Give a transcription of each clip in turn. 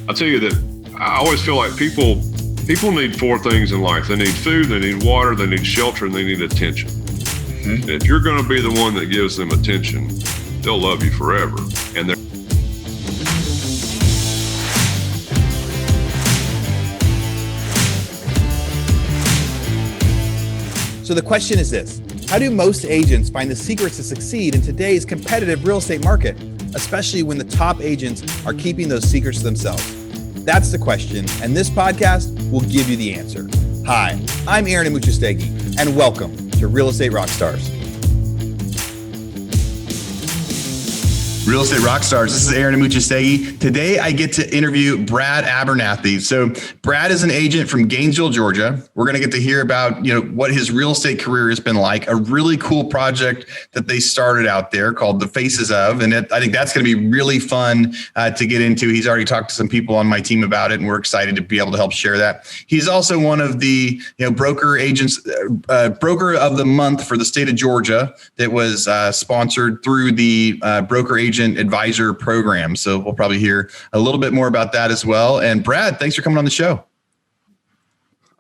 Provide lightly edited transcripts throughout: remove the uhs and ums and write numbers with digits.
I tell you that I always feel like people need four things in life. They need food, they need water, they need shelter, and they need attention. And if you're going to be the one that gives them attention, they'll love you forever. And So the question is this: how do most agents find the secrets to succeed in today's competitive real estate market, especially when the top agents are keeping those secrets to themselves? That's the question, and this podcast will give you the answer. Hi, I'm Aaron Amuchastegui, and welcome to Real Estate Rockstars. Real Estate Rockstars. This is Aaron Amuchastegui. Today, I get to interview Brad Abernathy. So Brad is an agent from Gainesville, Georgia. We're going to get to hear about, what his real estate career has been like, a really cool project that they started out there called The Faces Of. And I think that's going to be really fun to get into. He's already talked to some people on my team about it, and we're excited to be able to help share that. He's also one of the broker agents, broker of the month for the state of Georgia that was sponsored through the broker agent advisor program. So we'll probably hear a little bit more about that as well. And Brad, thanks for coming on the show.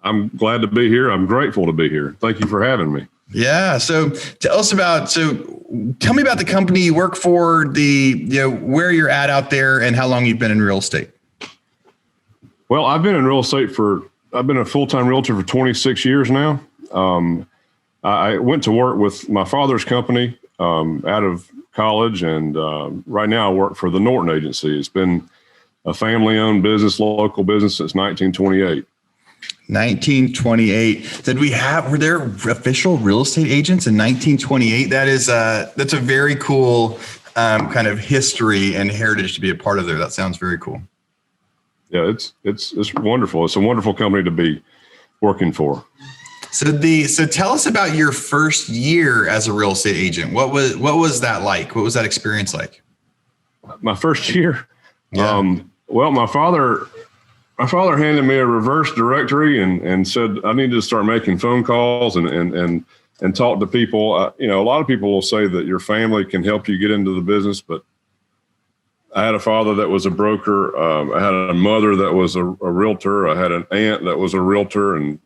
I'm glad to be here. I'm grateful to be here. Thank you for having me. Yeah. So tell me about the company you work for, where you're at out there, and how long you've been in real estate. Well, I've been in real estate I've been a full-time realtor for 26 years now. I went to work with my father's company out of college, and right now I work for the Norton Agency. It's been a family-owned business, local business since 1928. 1928. Were there official real estate agents in 1928? That's a very cool kind of history and heritage to be a part of there. That sounds very cool. Yeah, it's wonderful. It's a wonderful company to be working for. So tell us about your first year as a real estate agent. What was that like? What was that experience like? My first year? Yeah. Well, my father handed me a reverse directory and said I needed to start making phone calls and talk to people. A lot of people will say that your family can help you get into the business, but I had a father that was a broker. I had a mother that was a realtor. I had an aunt that was a realtor, and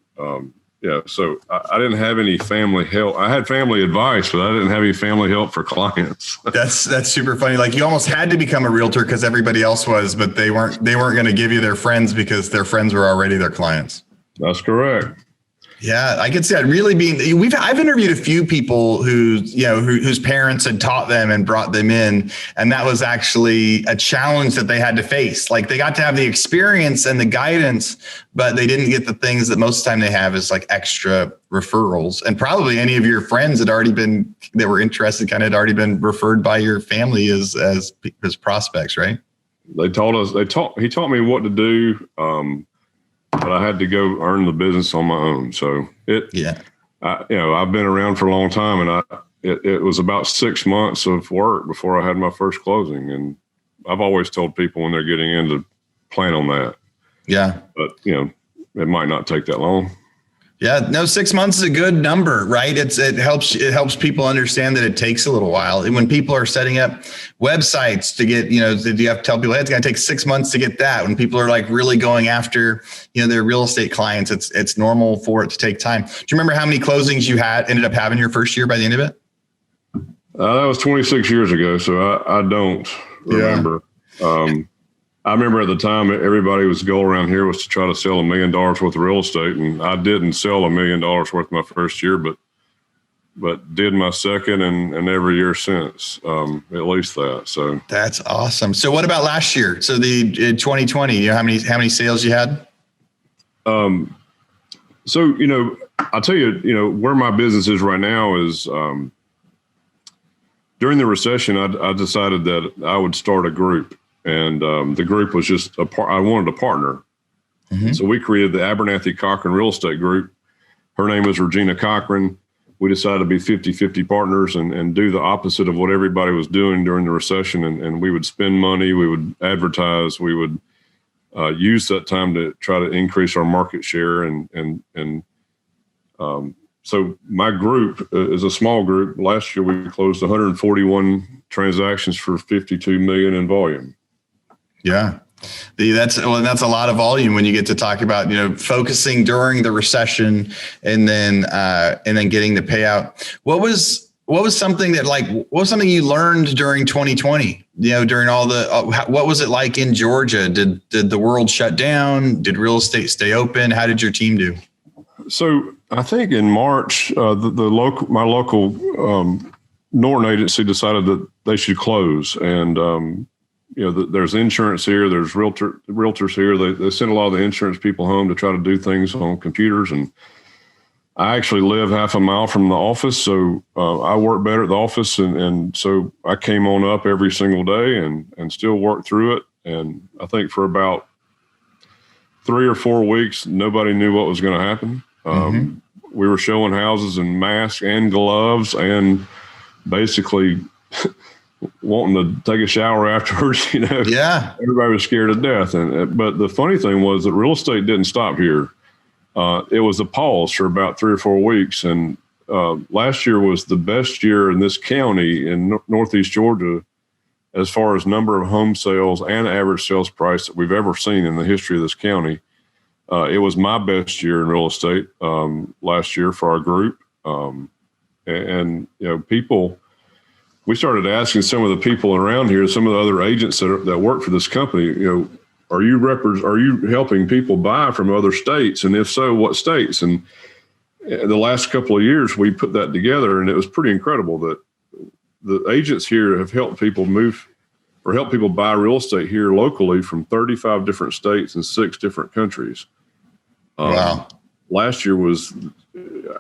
so I didn't have any family help. I had family advice, but I didn't have any family help for clients. That's super funny. Like, you almost had to become a realtor because everybody else was, but they weren't going to give you their friends because their friends were already their clients. That's correct. Yeah, I could see that really being. I've interviewed a few people whose parents had taught them and brought them in, and that was actually a challenge that they had to face. Like, they got to have the experience and the guidance, but they didn't get the things that most of the time they have is like extra referrals. And probably any of your friends that were interested kind of had already been referred by your family as prospects, right? He taught me what to do. But I had to go earn the business on my own. So I've been around for a long time, and it was about 6 months of work before I had my first closing. And I've always told people when they're getting in to plan on that. Yeah. But, it might not take that long. Yeah, no, 6 months is a good number, right? It helps people understand that it takes a little while. And when people are setting up websites to get, you have to tell people, hey, it's going to take 6 months to get that. When people are like really going after, their real estate clients, it's normal for it to take time. Do you remember how many closings you ended up having your first year by the end of it? That was 26 years ago, so I don't remember. Yeah. I remember at the time, everybody's goal around here was to try to sell $1 million worth of real estate. And I didn't sell $1 million worth my first year, but did my second and every year since, at least that. So that's awesome. So what about last year? So in 2020, how many sales you had? I'll tell you, where my business is right now is, during the recession, I decided that I would start a group. And the group was just I wanted a partner. Mm-hmm. So we created the Abernathy Cochran Real Estate Group. Her name was Regina Cochran. We decided to be 50-50 partners and do the opposite of what everybody was doing during the recession. And we would spend money, we would advertise, we would use that time to try to increase our market share. So my group is a small group. Last year we closed 141 transactions for $52 million in volume. Yeah. That's a lot of volume when you get to talk about, focusing during the recession and then getting the payout. What was something you learned during 2020? During all what was it like in Georgia? Did the world shut down? Did real estate stay open? How did your team do? So I think in March, my local Norton agency decided that they should close, and there's insurance here, there's realtors here. They sent a lot of the insurance people home to try to do things on computers, and I actually live half a mile from the office, so I work better at the office, and so I came on up every single day and still worked through it. And I think for about 3 or 4 weeks, nobody knew what was going to happen. We were showing houses in masks and gloves, and basically wanting to take a shower afterwards. Yeah, everybody was scared to death. But the funny thing was that real estate didn't stop here. It was a pause for about 3 or 4 weeks. And last year was the best year in this county in Northeast Georgia as far as number of home sales and average sales price that we've ever seen in the history of this county. It was my best year in real estate last year for our group. People, we started asking some of the people around here, some of the other agents that work for this company, are you helping people buy from other states? And if so, what states? And the last couple of years, we put that together, and it was pretty incredible that the agents here have helped people help people buy real estate here locally from 35 different states and 6 different countries. Wow. Last year was,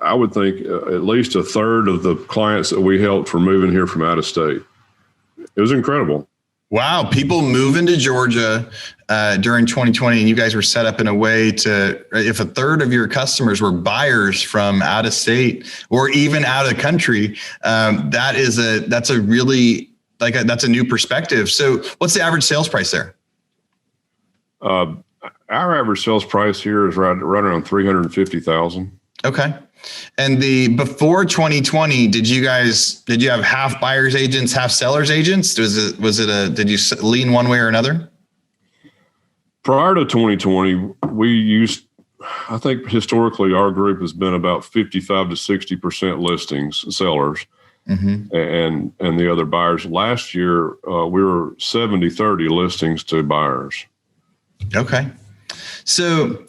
I would think, at least a third of the clients that we helped were moving here from out of state. It was incredible. Wow. People moving to Georgia during 2020, and you guys were set up in a way to, if a third of your customers were buyers from out of state or even out of the country, that's a really, that's a new perspective. So what's the average sales price there? Our average sales price here is right around $350,000. Okay. And before 2020, did you have half buyers agents, half sellers agents? Did you lean one way or another? Prior to 2020, I think historically our group has been about 55 to 60% listings, sellers, and the other buyers. Last year, we were 70-30 listings to buyers. Okay. So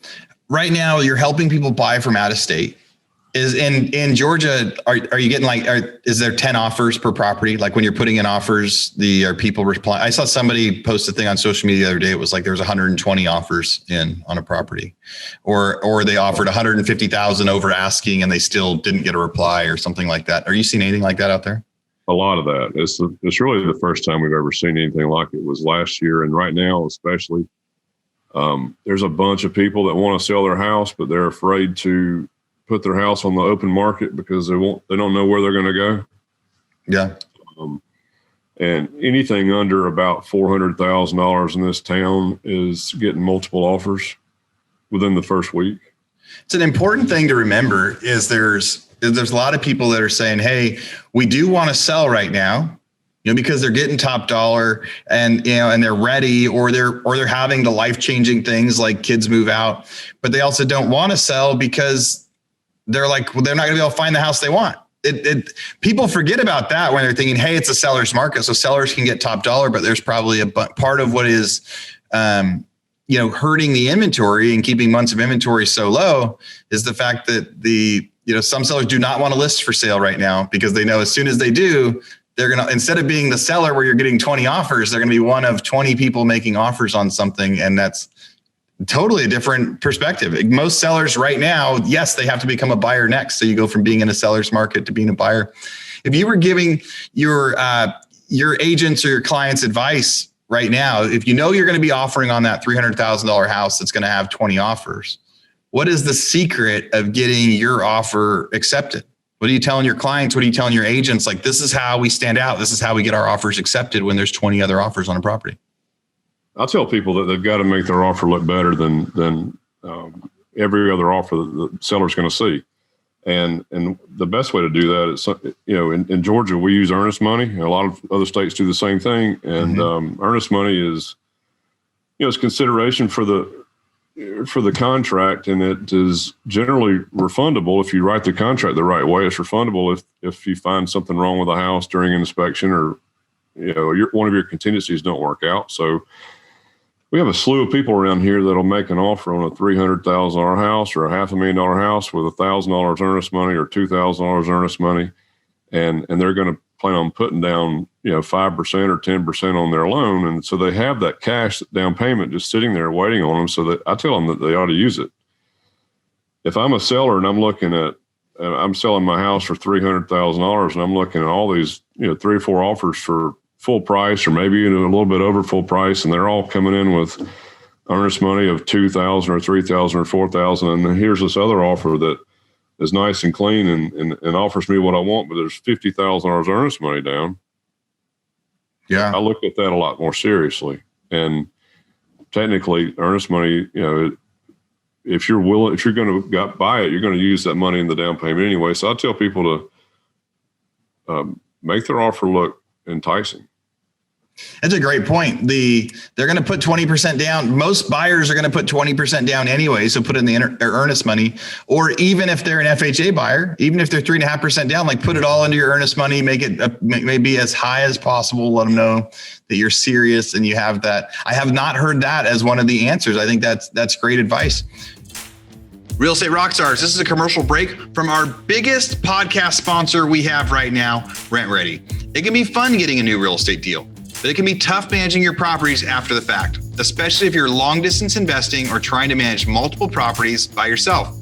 right now you're helping people buy from out of state. Is in Georgia, are you getting is there 10 offers per property? Like when you're putting in offers, are people replying? I saw somebody post a thing on social media the other day. It was like there was 120 offers on a property, or they offered 150,000 over asking and they still didn't get a reply or something like that. Are you seeing anything like that out there? A lot of that. It's really the first time we've ever seen anything like it was last year, and right now especially. There's a bunch of people that want to sell their house, but they're afraid to put their house on the open market because they don't know where they're going to go. Yeah. And anything under about $400,000 in this town is getting multiple offers within the first week. It's an important thing to remember is there's a lot of people that are saying, hey, we do want to sell right now, because they're getting top dollar and they're ready, or they're having the life-changing things like kids move out, but they also don't want to sell because they're like, well, they're not going to be able to find the house they want. People forget about that when they're thinking, hey, it's a seller's market, so sellers can get top dollar, but there's probably a part of what is, hurting the inventory and keeping months of inventory so low is the fact that some sellers do not want to list for sale right now because they know as soon as they do, they're going to, instead of being the seller where you're getting 20 offers, they're going to be one of 20 people making offers on something. And that's totally a different perspective. Most sellers right now, yes, they have to become a buyer next. So you go from being in a seller's market to being a buyer. If you were giving your agents or your clients advice right now, if you're going to be offering on that $300,000 house that's going to have 20 offers, what is the secret of getting your offer accepted? What are you telling your clients? What are you telling your agents? Like, this is how we stand out. This is how we get our offers accepted when there's 20 other offers on a property. I'll tell people that they've got to make their offer look better than every other offer that the seller's going to see. And the best way to do that is, in Georgia, we use earnest money. A lot of other states do the same thing. And earnest money is it's consideration for the contract, and it is generally refundable if you write the contract the right way. It's refundable if you find something wrong with the house during an inspection, or one of your contingencies don't work out. So we have a slew of people around here that'll make an offer on a $300,000 house or a $500,000 house with $1,000 earnest money or $2,000 earnest money, and they're going to plan on putting down 5% or 10% on their loan, and so they have that cash down payment just sitting there waiting on them. So that I tell them that they ought to use it. If I'm a seller and I'm selling my house for $300,000 and I'm looking at all these 3 or 4 offers for full price, or maybe even a little bit over full price, and they're all coming in with earnest money of $2,000 or $3,000 or $4,000, and then here's this other offer that is nice and clean and offers me what I want, but there's $50,000 earnest money down. Yeah, I look at that a lot more seriously. And technically, earnest money, if you're going to buy it, you're going to use that money in the down payment anyway. So I tell people to make their offer look enticing. That's a great point. They're going to put 20% down. Most buyers are going to put 20% down anyway. So put in their earnest money, or even if they're an FHA buyer, even if they're 3.5% down, like put it all into your earnest money, make it maybe as high as possible. Let them know that you're serious and you have that. I have not heard that as one of the answers. I think that's great advice. Real Estate Rockstars, this is a commercial break from our biggest podcast sponsor we have right now, Rent Ready. It can be fun getting a new real estate deal, but it can be tough managing your properties after the fact, especially if you're long distance investing or trying to manage multiple properties by yourself.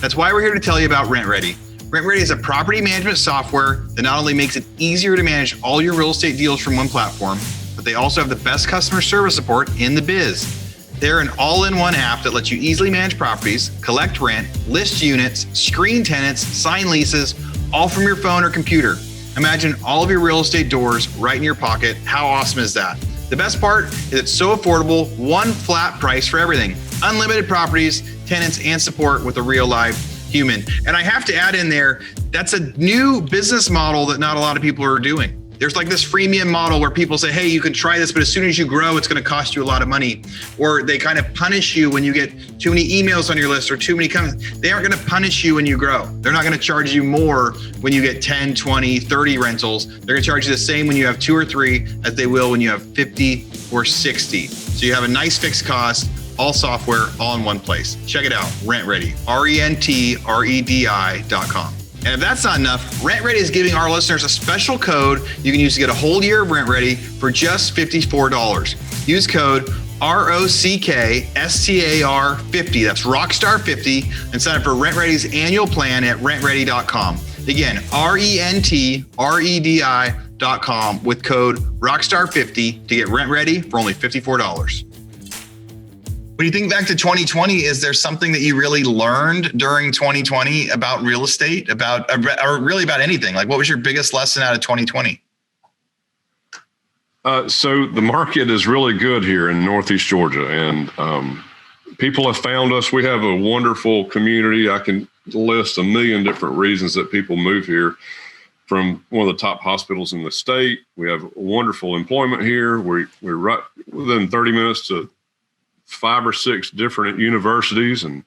That's why we're here to tell you about Rent Ready. Rent Ready is a property management software that not only makes it easier to manage all your real estate deals from one platform, but they also have the best customer service support in the biz. They're an all-in-one app that lets you easily manage properties, collect rent, list units, screen tenants, sign leases, all from your phone or computer. Imagine all of your real estate doors right in your pocket. How awesome is that? The best part is it's so affordable, one flat price for everything. Unlimited properties, tenants, and support with a real live human. And I have to add in there, that's a new business model that not a lot of people are doing. There's like this freemium model where people say, hey, you can try this, but as soon as you grow, it's going to cost you a lot of money. Or they kind of punish you when you get too many emails on your list or too many comments. They aren't going to punish you when you grow. They're not going to charge you more when you get 10, 20, 30 rentals. They're going to charge you the same when you have 2 or 3 as they will when you have 50 or 60. So you have a nice fixed cost, all software, all in one place. Check it out, Rent Ready, RENTREDI.com. And if that's not enough, Rent Ready is giving our listeners a special code you can use to get a whole year of Rent Ready for just $54. Use code ROCKSTAR50, that's Rockstar50, and sign up for Rent Ready's annual plan at rentready.com. Again, RENTREDI.com with code Rockstar50 to get Rent Ready for only $54. When you think back to 2020, is there something that you really learned during 2020 about real estate, or really about anything? Like, what was your biggest lesson out of 2020? So the market is really good here in Northeast Georgia, and people have found us. We have a wonderful community. I can list a million different reasons that people move here. From one of the top hospitals in the state, we have wonderful employment here. We're right within 30 minutes to 5 or 6 different universities, and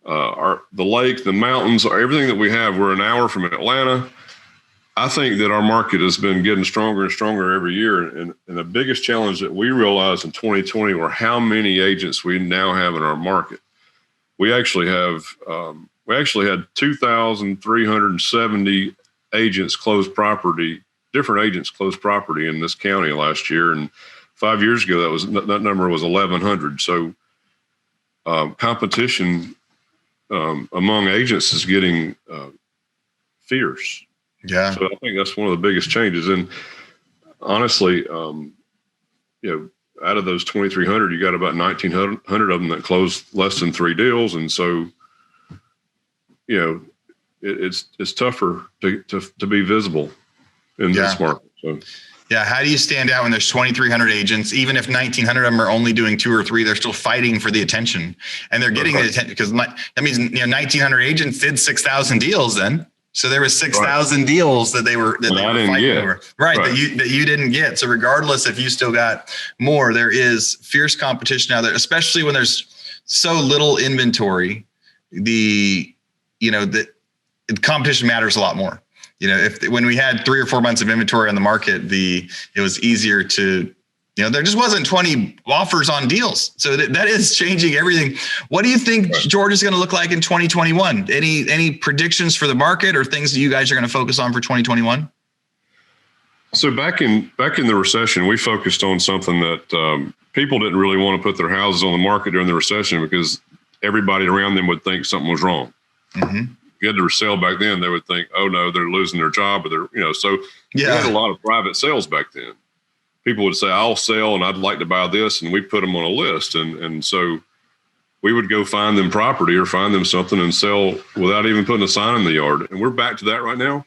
the lake, the mountains, everything that we have. We're an hour from Atlanta. I think that our market has been getting stronger and stronger every year. And the biggest challenge that we realized in 2020 were how many agents we now have in our market. We actually had 2,370 agents close property, different agents close property in this county last year. And 5 years ago, that number was 1,100. So competition among agents is getting fierce. Yeah. So I think that's one of the biggest changes. And honestly, out of those 2,300, you got about 1,900 of them that closed less than 3 deals. And so, it's tougher to be visible in this market. So. Yeah. How do you stand out when there's 2,300 agents? Even if 1,900 of them are only doing 2 or 3, they're still fighting for the attention, and they're getting the attention, because that means 1,900 agents did 6,000 deals then. So there was 6,000 deals that they were fighting over, right? That you didn't get. So regardless if you still got more, there is fierce competition out there, especially when there's so little inventory. The competition matters a lot more. When we had 3 or 4 months of inventory on the market, it was easier to. There just wasn't 20 offers on deals. So that is changing everything. What do you think Georgia's going to look like in 2021? Any predictions for the market or things that you guys are going to focus on for 2021? So back in the recession, we focused on something that people didn't really want to put their houses on the market during the recession because everybody around them would think something was wrong. Mm-hmm. If you had to resell back then, they would think, oh no, they're losing their job, or we had a lot of private sales back then. People would say, I'll sell and I'd like to buy this. And we put them on a list. And so we would go find them property or find them something and sell without even putting a sign in the yard. And we're back to that right now.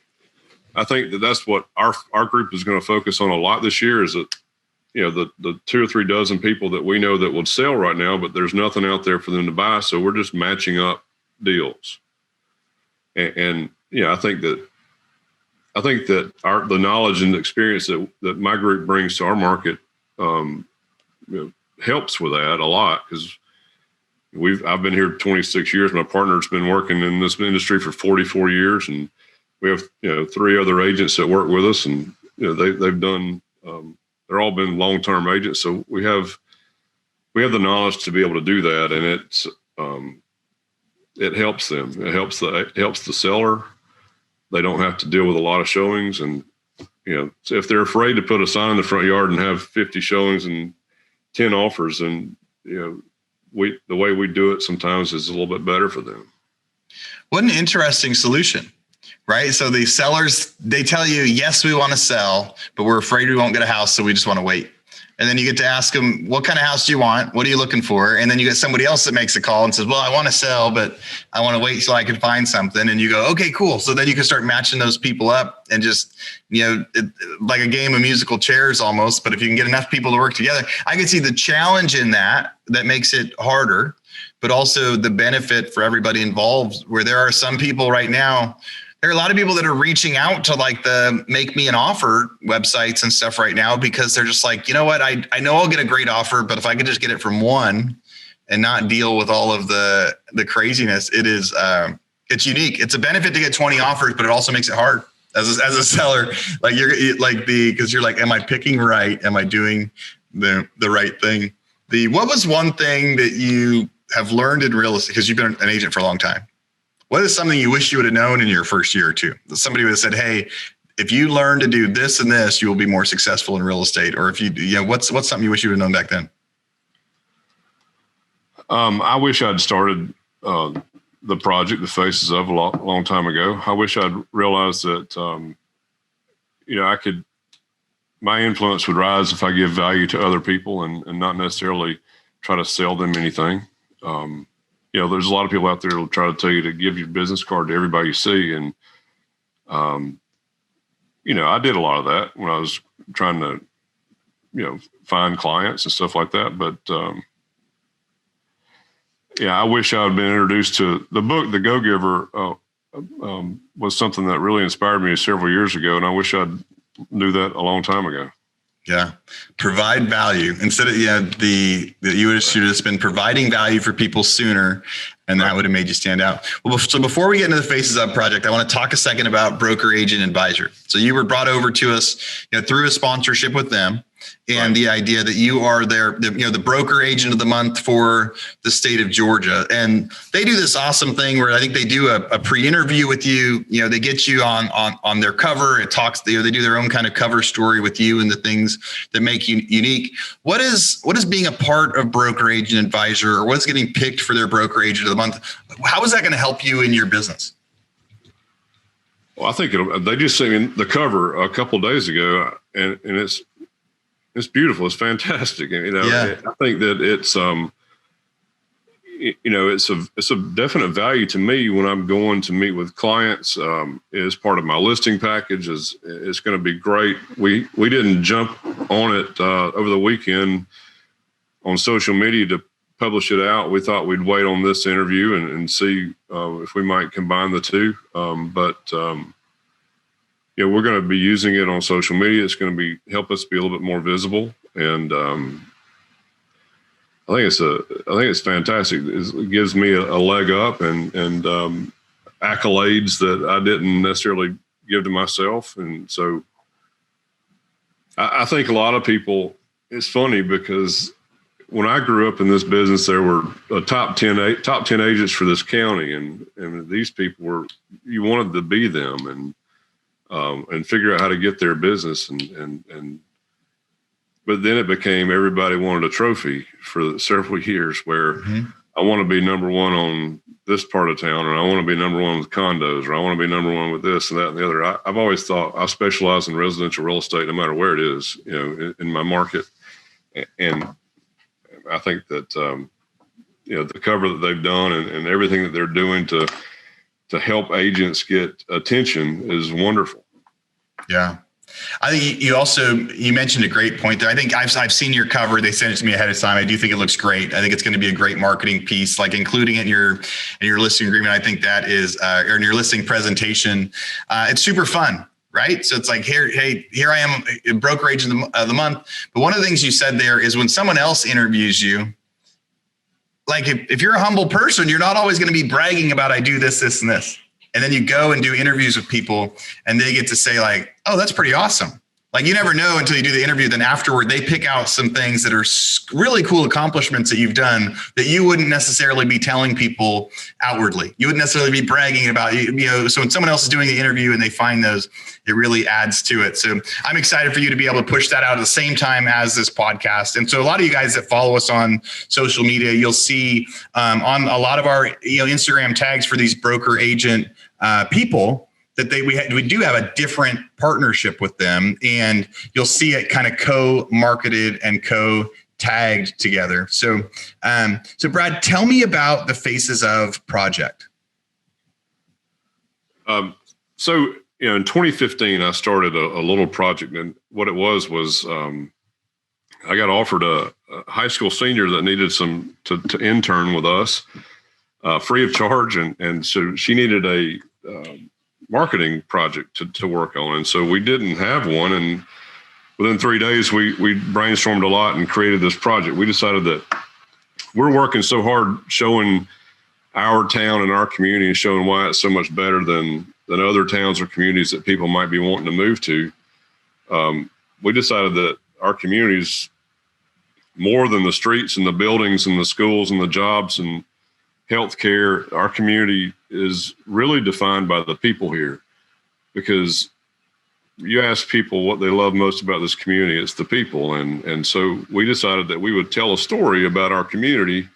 I think that's what our group is going to focus on a lot this year is that, the 2 or 3 dozen people that we know that would sell right now, but there's nothing out there for them to buy. So we're just matching up deals. And I think that the knowledge and experience that my group brings to our market helps with that a lot because I've been here 26 years. My partner's been working in this industry for 44 years, and we have 3 other agents that work with us, and they've done. They're all been long-term agents, so we have the knowledge to be able to do that, and it helps them. It helps the seller. They don't have to deal with a lot of showings. And, so if they're afraid to put a sign in the front yard and have 50 showings and 10 offers, and, the way we do it sometimes is a little bit better for them. What an interesting solution, right? So the sellers, they tell you, yes, we want to sell, but we're afraid we won't get a house. So we just want to wait. And then you get to ask them, what kind of house do you want? What are you looking for? And then you get somebody else that makes a call and says, well, I want to sell, but I want to wait till I can find something. And you go, okay, cool. So then you can start matching those people up and just, like a game of musical chairs almost. But if you can get enough people to work together, I can see the challenge in that makes it harder, but also the benefit for everybody involved, where there are some people right now. There are a lot of people that are reaching out to like the Make Me an Offer websites and stuff right now because they're just like, you know what, I know I'll get a great offer, but if I could just get it from one and not deal with all of the craziness, it's unique. It's a benefit to get 20 offers, but it also makes it hard as a seller. Like because you're like, am I picking right? Am I doing the right thing? What was one thing that you have learned in real estate, because you've been an agent for a long time? What is something you wish you would have known in your first year or two? Somebody would have said, hey, if you learn to do this and this, you will be more successful in real estate. Or if what's something you wish you would have known back then? I wish I'd started the project, The Faces of, a long time ago. I wish I'd realized that, my influence would rise if I give value to other people and not necessarily try to sell them anything. There's a lot of people out there who'll try to tell you to give your business card to everybody you see. And, I did a lot of that when I was trying to, find clients and stuff like that. But, I wish I had been introduced to the book, The Go-Giver, was something that really inspired me several years ago. And I wish I'd knew that a long time ago. Yeah. Provide value instead of, you should have been providing value for people sooner, and that would have made you stand out. Well, so before we get into the Faces Up project, I want to talk a second about Broker Agent Advisor. So you were brought over to us, through a sponsorship with them. And the idea that you are the broker agent of the month for the state of Georgia. And they do this awesome thing where I think they do a pre-interview with you. They get you on their cover. It talks, they do their own kind of cover story with you and the things that make you unique. What is being a part of Broker Agent Advisor, or what's getting picked for their broker agent of the month? How is that going to help you in your business? Well, I think they just sent me the cover a couple of days ago, and it's beautiful. It's fantastic. I think that it's it's a definite value to me when I'm going to meet with clients. As part of my listing package, it's going to be great. We didn't jump on it over the weekend on social media to publish it out. We thought we'd wait on this interview and see if we might combine the two. We're going to be using it on social media. It's going to help us be a little bit more visible, and I think it's fantastic. It gives me a leg up and accolades that I didn't necessarily give to myself, and so I think a lot of people. It's funny because when I grew up in this business, there were top 10 agents for this county, and these people you wanted to be them and figure out how to get their business but then it became everybody wanted a trophy for several years where I want to be number one on this part of town, or I want to be number one with condos, or I want to be number one with this and that and the other. I've always thought I specialize in residential real estate, no matter where it is, in my market. And I think that, the cover that they've done and everything that they're doing to help agents get attention is wonderful. Yeah. I think you mentioned a great point there. I think I've seen your cover. They sent it to me ahead of time. I do think it looks great. I think it's going to be a great marketing piece, like including it in your listing agreement. I think that is, or in your listing presentation. It's super fun, right? So it's like, here I am, a broker agent of the month. But one of the things you said there is when someone else interviews you, like if you're a humble person, you're not always going to be bragging about I do this, this, and this. And then you go and do interviews with people and they get to say like, oh, that's pretty awesome. Like you never know until you do the interview. Then afterward, they pick out some things that are really cool accomplishments that you've done that you wouldn't necessarily be telling people outwardly. You wouldn't necessarily be bragging about, so when someone else is doing the interview and they find those, it really adds to it. So I'm excited for you to be able to push that out at the same time as this podcast. And so a lot of you guys that follow us on social media, you'll see on a lot of our Instagram tags for these broker agent people, that we do have a different partnership with them, and you'll see it kind of co-marketed and co-tagged together. So, Brad, tell me about the Faces of project. In 2015, I started a little project, and what it was I got offered a high school senior that needed to intern with us, free of charge, and so she needed a marketing project to work on. And so we didn't have one. And within 3 days, we brainstormed a lot and created this project. We decided that we're working so hard showing our town and our community and showing why it's so much better than other towns or communities that people might be wanting to move to. We decided that our communities, more than the streets and the buildings and the schools and the jobs and healthcare, our community is really defined by the people here. Because you ask people what they love most about this community, it's the people. And so we decided that we would tell a story about our community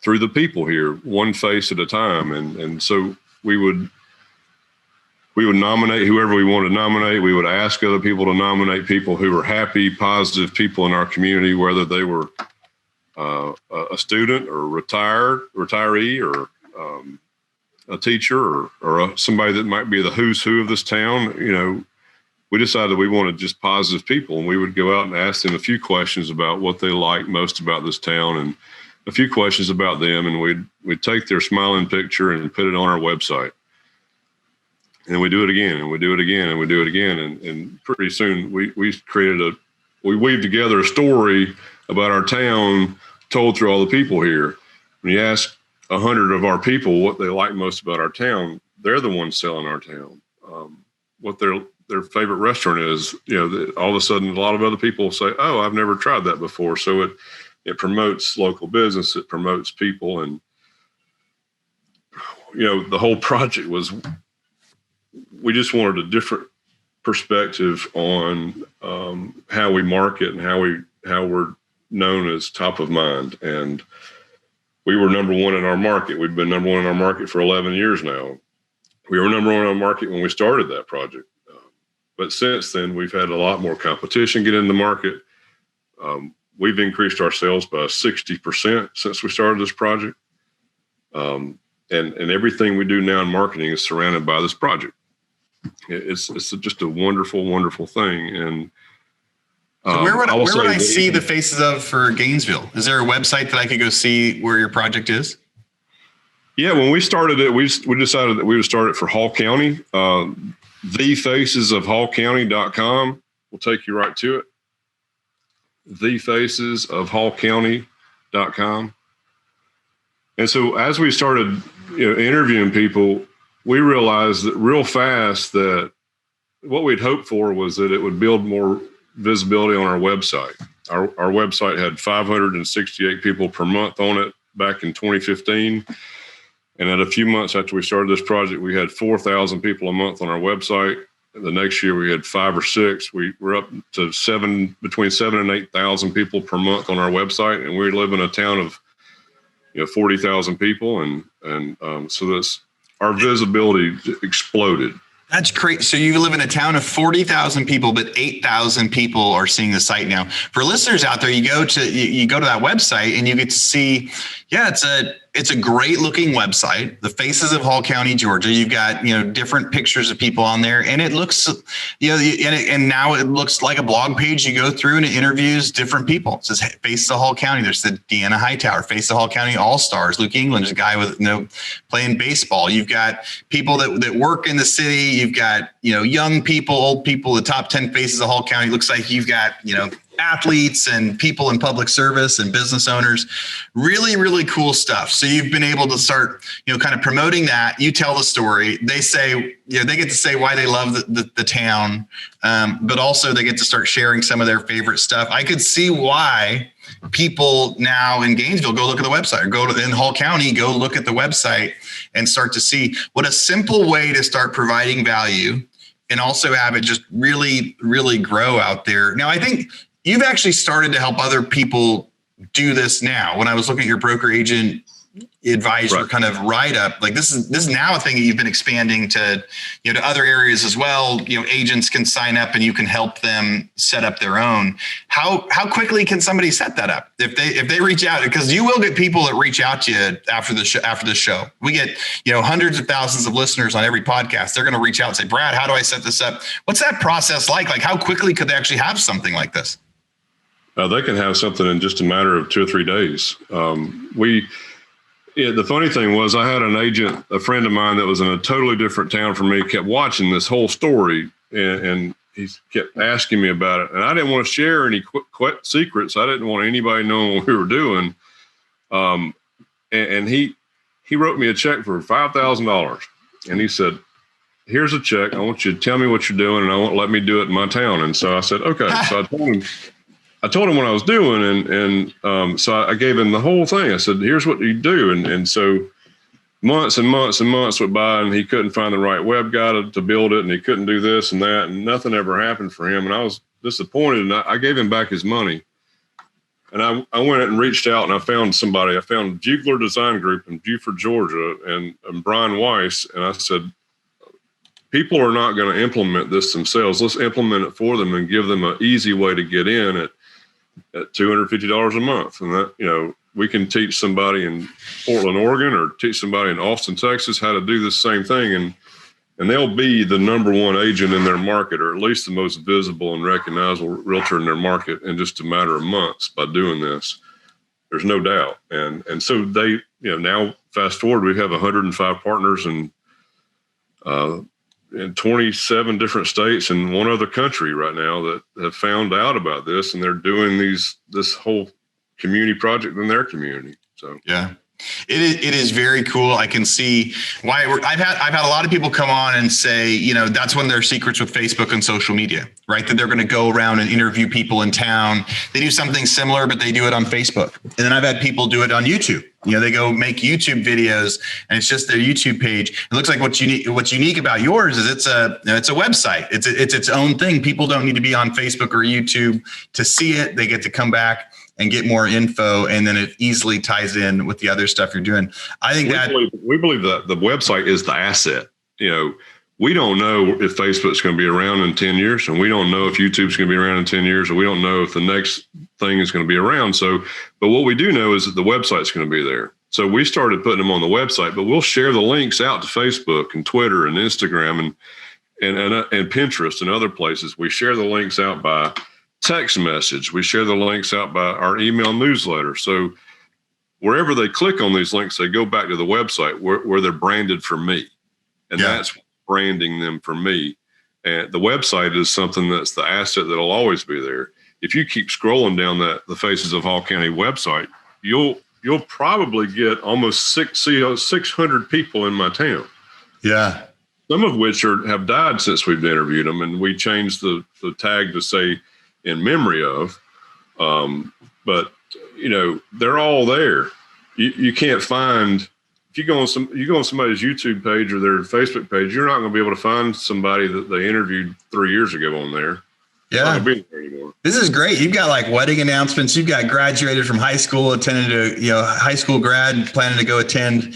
through the people here, one face at a time. And so we would nominate whoever we wanted to nominate. We would ask other people to nominate people who were happy, positive people in our community, whether they were a student or retiree or a teacher or somebody that might be the who's who of this town. We decided we wanted just positive people, and we would go out and ask them a few questions about what they like most about this town and a few questions about them. And we'd take their smiling picture and put it on our website. And we do it again, and we do it again, and we do it again. And pretty soon we weaved together a story about our town told through all the people here. When you ask 100 of our people what they like most about our town, they're the ones selling our town. What their favorite restaurant is, all of a sudden a lot of other people say, oh, I've never tried that before. So it promotes local business, it promotes people. And, the whole project was, we just wanted a different perspective on how we market and how we're known as top of mind. And we were number one in our market. We've been number one in our market for 11 years now. We were number one in our market when we started that project. But since then, we've had a lot more competition get in the market. We've increased our sales by 60% since we started this project. And everything we do now in marketing is surrounded by this project. It's just a wonderful, wonderful thing. And So where would I see the faces of for Gainesville? Is there a website that I could go see where your project is? Yeah, when we started it, we decided that we would start it for Hall County. Thefacesofhallcounty.com will take you right to it. Thefacesofhallcounty.com. And so as we started interviewing people, we realized that real fast that what we'd hoped for was that it would build more visibility on our website. Our website had 568 people per month on it back in 2015. And at a few months after we started this project, we had 4,000 people a month on our website. The next year we had 5 or 6. We were up to between 7,000 and 8,000 people per month on our website. And we live in a town of 40,000 people. And so our visibility exploded. That's great. So you live in a town of 40,000 people, but 8,000 people are seeing the site now. For listeners out there, you go to that website and you get to see, it's a great looking website, The Faces of Hall County, Georgia. You've got, different pictures of people on there, and it looks, and now it looks like a blog page. You go through and it interviews different people. It says Faces of Hall County. There's the Deanna Hightower, Faces of Hall County All-Stars. Luke England's a guy with, playing baseball. You've got people that work in the city. You've got, young people, old people, the top 10 faces of Hall County. Looks like you've got, athletes and people in public service and business owners. Really, really cool stuff. So you've been able to start, kind of promoting that. You tell the story. They say, they get to say why they love the town, but also they get to start sharing some of their favorite stuff. I could see why people now in Gainesville go look at the website, or in Hall County, go look at the website and start to see what a simple way to start providing value and also have it just really, really grow out there. Now, I think you've actually started to help other people do this now. When I was looking at your broker agent advisor kind of write up, like this is now a thing that you've been expanding to, to other areas as well. Agents can sign up and you can help them set up their own. How quickly can somebody set that up? If they reach out, because you will get people that reach out to you after the show. We get, hundreds of thousands of listeners on every podcast. They're going to reach out and say, Brad, how do I set this up? What's that process like? Like how quickly could they actually have something like this? They can have something in just a matter of 2 or 3 days. The funny thing was I had an agent, a friend of mine that was in a totally different town from me, kept watching this whole story and he kept asking me about it. And I didn't want to share any secrets. I didn't want anybody knowing what we were doing. And he wrote me a check for $5,000. And he said, here's a check. I want you to tell me what you're doing and I won't let me do it in my town. And so I said, okay. So I told him what I was doing, and so I gave him the whole thing. I said, here's what you do. And so months and months and months went by, and he couldn't find the right web guy to build it, and he couldn't do this and that, and nothing ever happened for him. And I was disappointed, and I gave him back his money. And I went and reached out, and I found somebody. I found Bugler Design Group in Beaufort, Georgia, and Brian Weiss. And I said, people are not going to implement this themselves. Let's implement it for them and give them an easy way to get in at $250 a month. And that, we can teach somebody in Portland, Oregon, or teach somebody in Austin, Texas, how to do the same thing. And they'll be the number one agent in their market, or at least the most visible and recognizable realtor in their market in just a matter of months by doing this. There's no doubt. And so they, now fast forward, we have 105 partners in 27 different states and one other country right now that have found out about this, and they're doing this whole community project in their community. So yeah, it is very cool. I can see why I've had a lot of people come on and say, that's one of their secrets with Facebook and social media, right? That they're going to go around and interview people in town. They do something similar, but they do it on Facebook. And then I've had people do it on YouTube. They go make YouTube videos, and it's just their YouTube page. It looks like what's unique about yours is it's a website. It's its own thing. People don't need to be on Facebook or YouTube to see it. They get to come back and get more info, and then it easily ties in with the other stuff you're doing. I think we believe that the website is the asset. We don't know if Facebook's going to be around in 10 years, and we don't know if YouTube's going to be around in 10 years, or we don't know if the next thing is going to be around. So, but what we do know is that the website's going to be there. So we started putting them on the website, but we'll share the links out to Facebook and Twitter and Instagram and Pinterest and other places. We share the links out by text message. We share the links out by our email newsletter. So wherever they click on these links, they go back to the website where they're branded for me. And that's branding them for me. And the website is something that's the asset that'll always be there. If you keep scrolling down the Faces of Hall County website, you'll probably get almost 600 people in my town. Yeah. Some of which have died since we've interviewed them, and we changed the tag to say in memory of. But they're all there. You can't find, if you go on somebody's YouTube page or their Facebook page, you're not going to be able to find somebody that they interviewed 3 years ago on there. Yeah. This is great. You've got like wedding announcements. You've got graduated from high school, attended high school grad, planning to go attend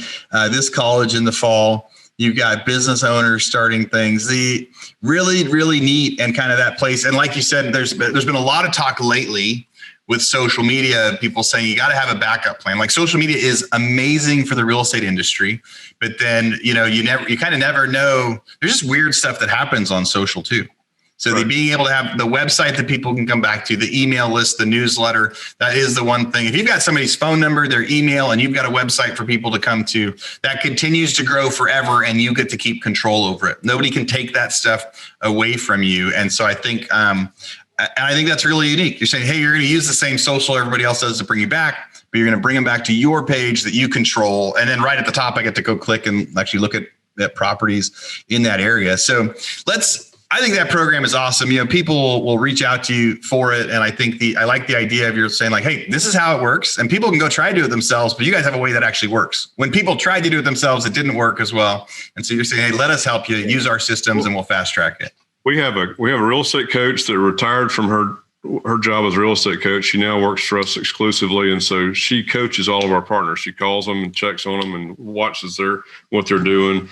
this college in the fall. You've got business owners starting things. The really, really neat, and kind of that place. And like you said, there's been a lot of talk lately with social media, people saying you got to have a backup plan. Like, social media is amazing for the real estate industry, but then, you kind of never know. There's just weird stuff that happens on social too. So right. Being able to have the website that people can come back to, the email list, the newsletter, that is the one thing. If you've got somebody's phone number, their email, and you've got a website for people to come to, that continues to grow forever, and you get to keep control over it. Nobody can take that stuff away from you. And so I think, that's really unique. You're saying, hey, you're going to use the same social everybody else does to bring you back, but you're going to bring them back to your page that you control. And then right at the top, I get to go click and actually look at properties in that area. So I think that program is awesome. People will reach out to you for it. And I think I like the idea of you're saying like, hey, this is how it works. And people can go try to do it themselves, but you guys have a way that actually works. When people tried to do it themselves, it didn't work as well. And so you're saying, hey, let us help you use our systems and we'll fast track it. We have a real estate coach that retired from her job as a real estate coach. She now works for us exclusively. And so she coaches all of our partners. She calls them and checks on them and watches what they're doing.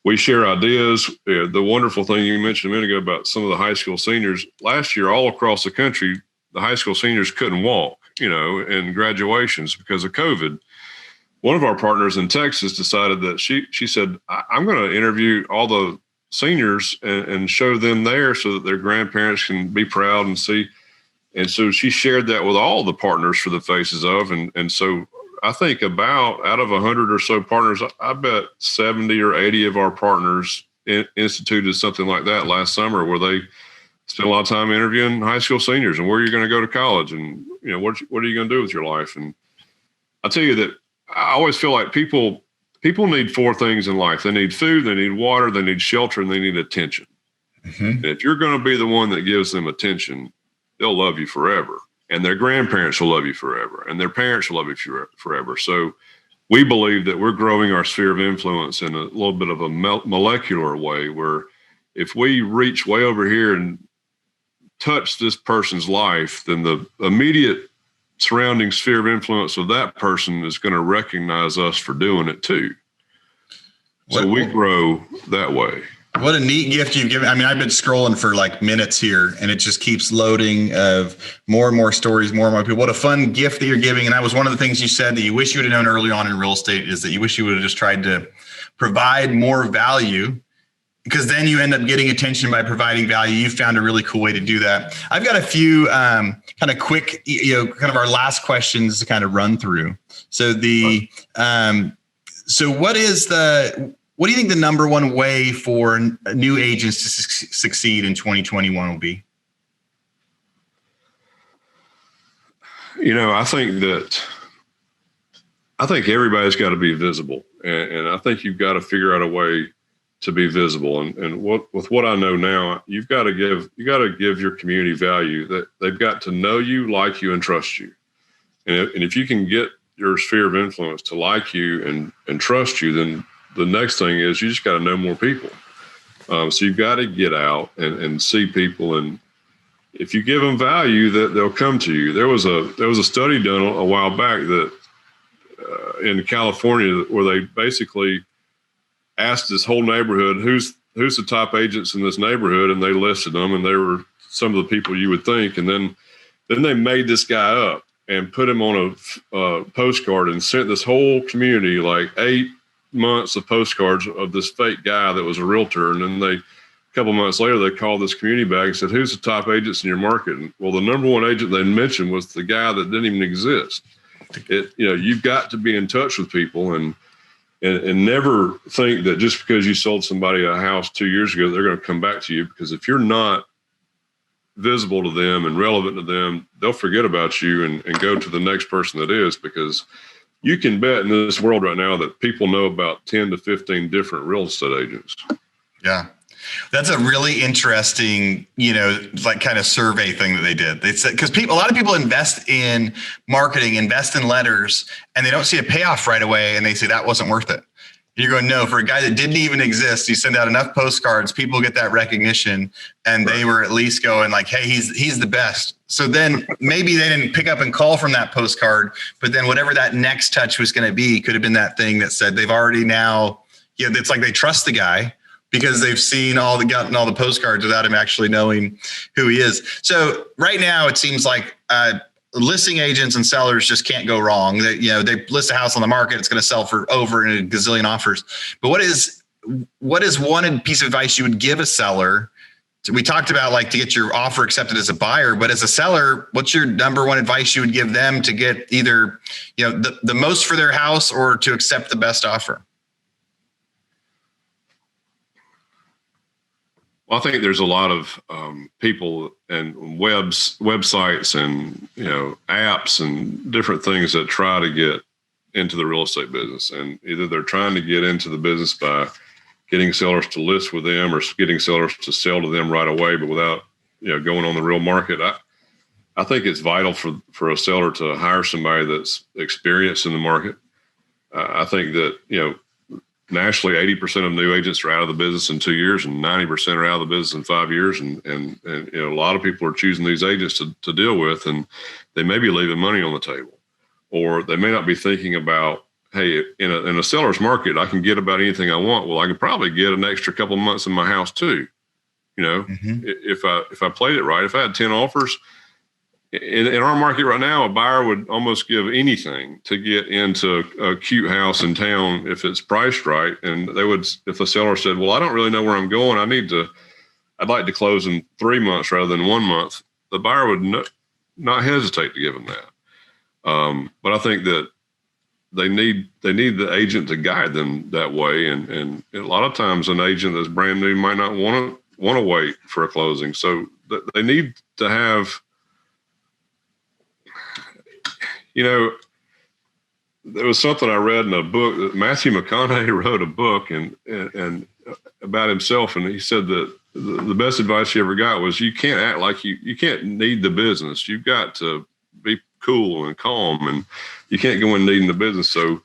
We share ideas. The wonderful thing you mentioned a minute ago about some of the high school seniors, last year, all across the country, the high school seniors couldn't walk, in graduations because of COVID. One of our partners in Texas decided that she said, I'm going to interview all the seniors and show them there so that their grandparents can be proud and see. And so she shared that with all the partners for the Faces of. And so I think about out of 100 or so partners, I bet 70 or 80 of our partners instituted something like that last summer, where they spent a lot of time interviewing high school seniors and where you're going to go to college and, what are you going to do with your life? And I tell you that I always feel like people need four things in life. They need food, they need water, they need shelter, and they need attention. Mm-hmm. And if you're going to be the one that gives them attention, they'll love you forever. And their grandparents will love you forever. And their parents will love you forever. So we believe that we're growing our sphere of influence in a little bit of a molecular way, where if we reach way over here and touch this person's life, then the immediate surrounding sphere of influence of that person is going to recognize us for doing it too. So we grow that way. What a neat gift you've given. I mean, I've been scrolling for like minutes here, and it just keeps loading of more and more stories, more and more people. What a fun gift that you're giving. And that was one of the things you said that you wish you would have known early on in real estate, is that you wish you would have just tried to provide more value, because then you end up getting attention by providing value. You found a really cool way to do that. I've got a few kind of quick, kind of our last questions to kind of run through. So what do you think the number one way for new agents to succeed in 2021 will be? I think everybody's got to be visible, and I think you've got to figure out a way to be visible. And with what I know now, you've got to give your community value. That they've got to know you, like you, and trust you. And if you can get your sphere of influence to like you and trust you, then the next thing is you just got to know more people. So you've got to get out and see people, and if you give them value, that they'll come to you. There was a study done a while back that in California, where they basically asked this whole neighborhood, who's the top agents in this neighborhood, and they listed them, and they were some of the people you would think, and then they made this guy up and put him on a postcard and sent this whole community like 8 months of postcards of this fake guy that was a realtor. And then a couple months later, they called this community back and said, "Who's the top agents in your market?" And, well, the number one agent they mentioned was the guy that didn't even exist. You've got to be in touch with people and never think that just because you sold somebody a house 2 years ago, they're going to come back to you, because if you're not visible to them and relevant to them, they'll forget about you and go to the next person that is, because you can bet in this world right now that people know about 10 to 15 different real estate agents. Yeah. That's a really interesting, like kind of survey thing that they did. They said, because a lot of people invest in marketing, invest in letters, and they don't see a payoff right away. And they say that wasn't worth it. You're going, no, for a guy that didn't even exist, you send out enough postcards, people get that recognition, and they were at least going like, hey, he's the best. So then maybe they didn't pick up and call from that postcard, but then whatever that next touch was going to be could have been that thing that said they've already now, it's like they trust the guy because they've gotten all the postcards without him actually knowing who he is. So right now it seems like listing agents and sellers just can't go wrong. They list a house on the market, it's going to sell for over a gazillion offers. But what is one piece of advice you would give a seller? We talked about like to get your offer accepted as a buyer, but as a seller, what's your number one advice you would give them to get either, the most for their house or to accept the best offer? Well, I think there's a lot of people and websites and apps and different things that try to get into the real estate business, and either they're trying to get into the business by getting sellers to list with them or getting sellers to sell to them right away, but without going on the real market. I think it's vital for a seller to hire somebody that's experienced in the market. I think that nationally, 80% of new agents are out of the business in 2 years, and 90% are out of the business in 5 years. And a lot of people are choosing these agents to deal with, and they may be leaving money on the table, or they may not be thinking about, hey, in a seller's market, I can get about anything I want. Well, I could probably get an extra couple of months in my house too. If I played it right, if I had 10 offers in our market right now, a buyer would almost give anything to get into a cute house in town if it's priced right. And they would, if the seller said, well, I don't really know where I'm going, I'd like to close in 3 months rather than 1 month, the buyer would not hesitate to give them that. But I think that they need the agent to guide them that way. And a lot of times an agent that's brand new might not want to wait for a closing. So they need to have, there was something I read in a book that Matthew McConaughey wrote a book and about himself. And he said that the best advice he ever got was you can't act like you can't need the business. You've got to be cool and calm, and you can't go in needing the business. So,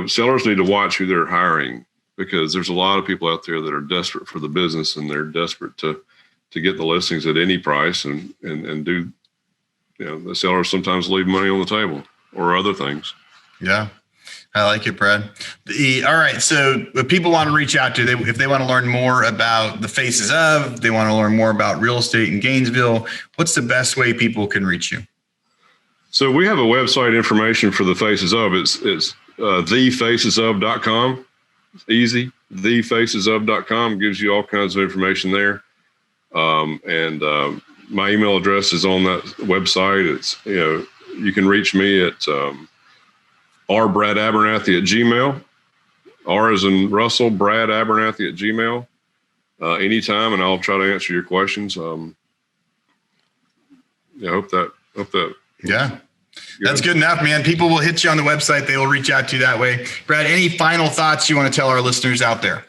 sellers need to watch who they're hiring, because there's a lot of people out there that are desperate for the business, and they're desperate to get the listings at any price and do, the sellers sometimes leave money on the table or other things. Yeah. I like it, Brad. All right. So if people want to reach out to, if they want to learn more about the Faces of, they want to learn more about real estate in Gainesville, what's the best way people can reach you? So we have a website information for the Faces of. It's thefacesof.com. It's easy. Thefacesof.com gives you all kinds of information there. My email address is on that website. It's, you can reach me at rbradabernathy@gmail. R as in Russell, Brad Abernathy @gmail. Anytime, and I'll try to answer your questions. Hope that. Yeah. That's good enough, man. People will hit you on the website. They will reach out to you that way. Brad, any final thoughts you want to tell our listeners out there?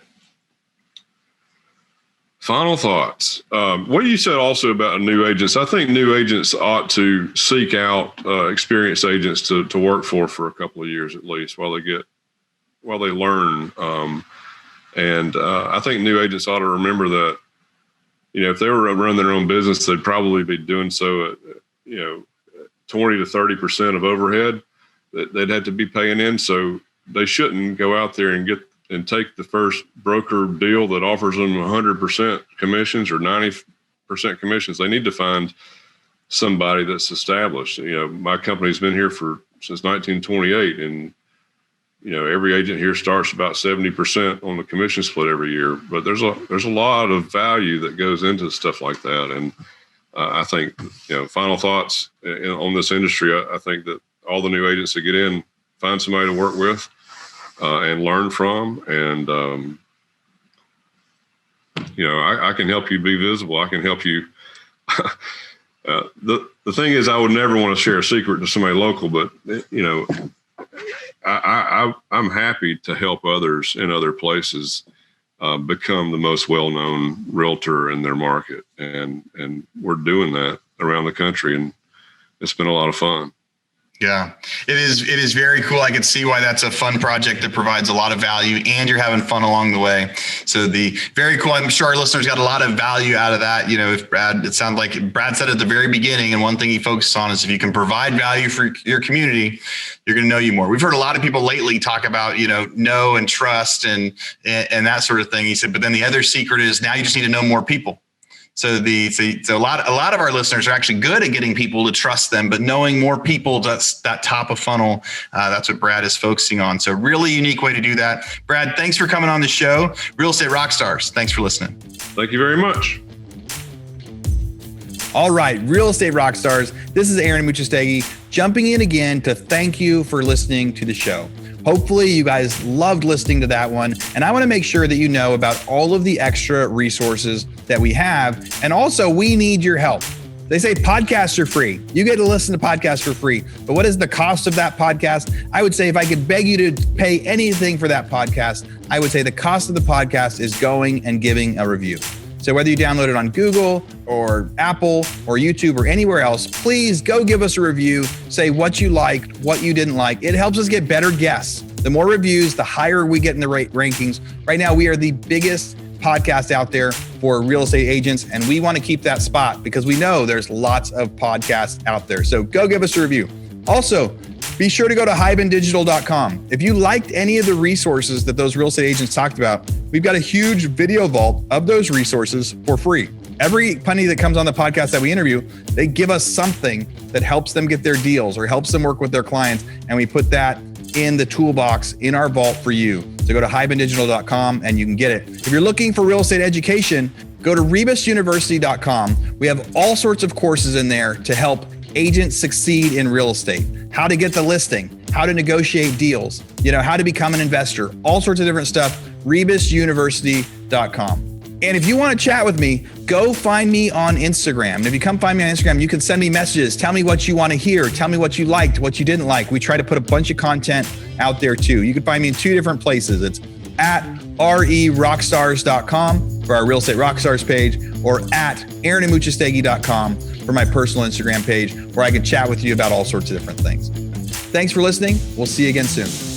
Final thoughts. What you said also about new agents, I think new agents ought to seek out experienced agents to work for a couple of years at least while they learn. I think new agents ought to remember that, if they were to run their own business, they'd probably be doing so at, 20 to 30% of overhead that they'd have to be paying in. So they shouldn't go out there and take the first broker deal that offers them 100% commissions or 90% commissions. They need to find somebody that's established. My company's been here since 1928, and every agent here starts about 70% on the commission split every year, but there's a lot of value that goes into stuff like that. And I think, final thoughts on this industry. I think that all the new agents that get in, find somebody to work with and learn from. And, I can help you be visible. I can help you. The thing is, I would never want to share a secret to somebody local, but, I'm happy to help others in other places become the most well-known realtor in their market. And we're doing that around the country, and it's been a lot of fun. Yeah, it is very cool. I can see why that's a fun project that provides a lot of value, and you're having fun along the way. So very cool. I'm sure our listeners got a lot of value out of that. If it sounded like Brad said at the very beginning, and one thing he focused on is if you can provide value for your community, you're going to know you more. We've heard a lot of people lately talk about, know and trust and that sort of thing. He said, but then the other secret is now you just need to know more people. So a lot of our listeners are actually good at getting people to trust them, but knowing more people, that's that top of funnel. That's what Brad is focusing on. So really unique way to do that. Brad, thanks for coming on the show. Real Estate Rockstars. Thanks for listening. Thank you very much. All right, Real Estate Rockstars. This is Aaron Muchastegui jumping in again to thank you for listening to the show. Hopefully you guys loved listening to that one. And I want to make sure that you know about all of the extra resources that we have. And also, we need your help. They say podcasts are free. You get to listen to podcasts for free. But what is the cost of that podcast? I would say if I could beg you to pay anything for that podcast, I would say the cost of the podcast is going and giving a review. So whether you download it on Google or Apple or YouTube or anywhere else, please go give us a review. Say what you liked, what you didn't like. It helps us get better guests. The more reviews, the higher we get in the rankings. Right now, we are the biggest podcast out there for real estate agents, and we want to keep that spot because we know there's lots of podcasts out there. So go give us a review. Also, be sure to go to hibandigital.com. If you liked any of the resources that those real estate agents talked about, we've got a huge video vault of those resources for free. Every penny that comes on the podcast that we interview, they give us something that helps them get their deals or helps them work with their clients. And we put that in the toolbox in our vault for you. So go to hibandigital.com and you can get it. If you're looking for real estate education, go to rebusuniversity.com. We have all sorts of courses in there to help agents succeed in real estate, how to get the listing, how to negotiate deals, how to become an investor, all sorts of different stuff, rebusuniversity.com. And if you want to chat with me, go find me on Instagram. And if you come find me on Instagram, you can send me messages. Tell me what you want to hear. Tell me what you liked, what you didn't like. We try to put a bunch of content out there too. You can find me in two different places. It's at rerockstars.com for our Real Estate Rockstars page, or at aaronmuchastegui.com for my personal Instagram page, where I can chat with you about all sorts of different things. Thanks for listening. We'll see you again soon.